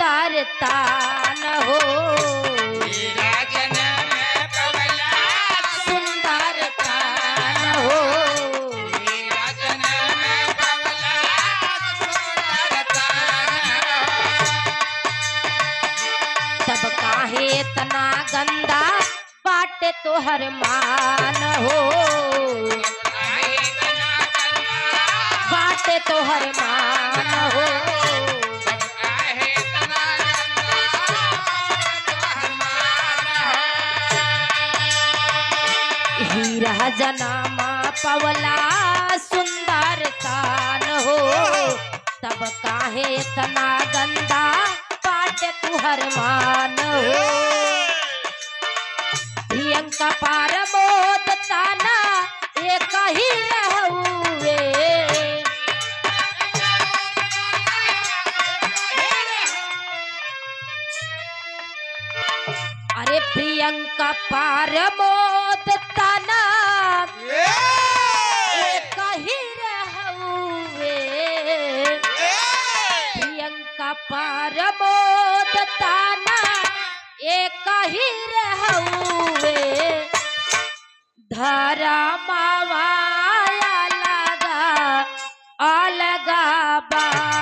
सुंदर तान हो। सुंदर तान हो। तब काहे तना गंदा बाटे तोहर मान हो। बाटे तोहर मान हो। हीरा जनामा पवला सुंदर तान हो। तब काहे तना गंदा बाटे तुहर मान हो। प्रियंका पार मोद ताना एक ही रहुए। अरे प्रियंका पार मोद ताना एक ही रहुए। प्रियंका पार मोद ताना एक ही रहुए। धरा मावाया लगा अलगा बा।